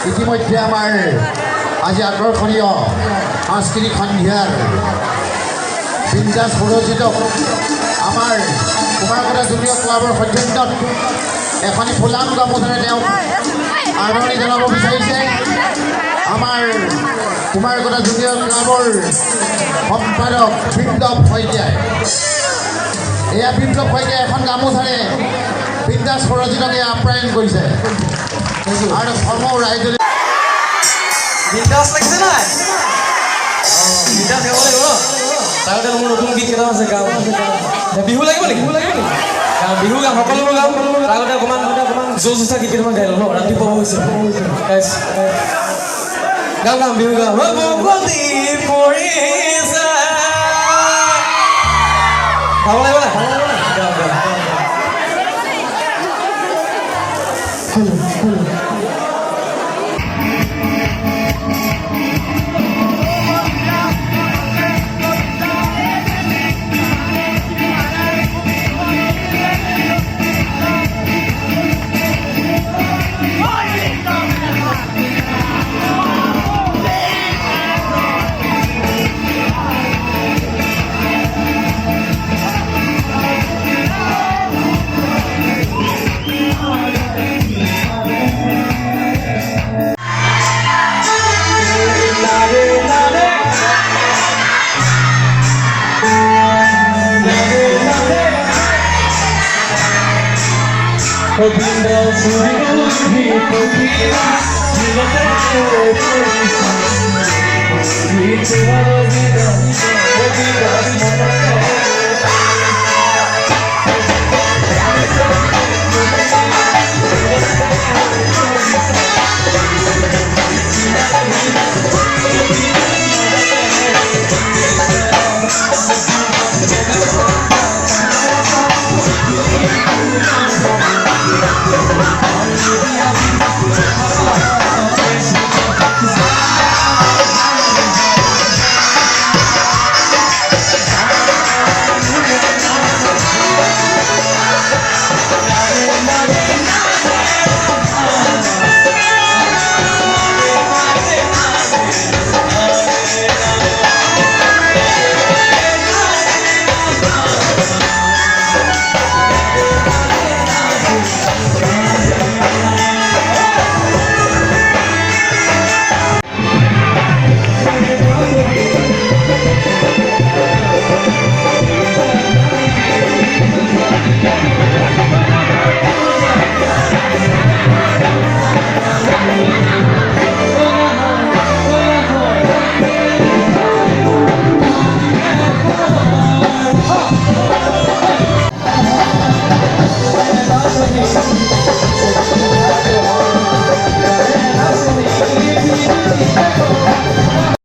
ইতিমধ্যে আমাৰ আজি আকৰ্ষণীয় সাংস্কৃতিক সন্ধিয়াৰ বিন্দাস সুৰজিতক আমাৰ কুমাৰকটা জুনিয়ৰ ক্লাবৰ সৌজন্যত এখনি ফুলাম গামোচাৰে তেওঁক আদৰণি জনাব বিচাৰিছে আমাৰ কুমাৰকটা জুনিয়ৰ ক্লাবৰ সম্পাদক বিপ্লৱ শইকীয়াই। এয়া বিপ্লৱ শইকীয়াই এখন গামোচাৰে বিন্দাস সুৰজিতক আপ্যায়ন কৰিছে আৰু সমগ্ৰ ৰাইজলৈ বিন্দাস লাগিছে নাই? বিন্দাস গাব লাগিব ন? তাৰতে মোৰ নতুন গীত কেইটা আছে গাম। বিহু লাগিব নেকি? বিহু গাম, সকলোবোৰ গাম। তাৰতে অকণমান জোচ উঠা গীত কেইটামান গাই লওঁ ন? ৰাতিপুৱা হৈছে গাম বিহু গাম। বগলী পৰিছে গাব লাগিব নাই? গাম Bindas Bihu, Bindas Bihu,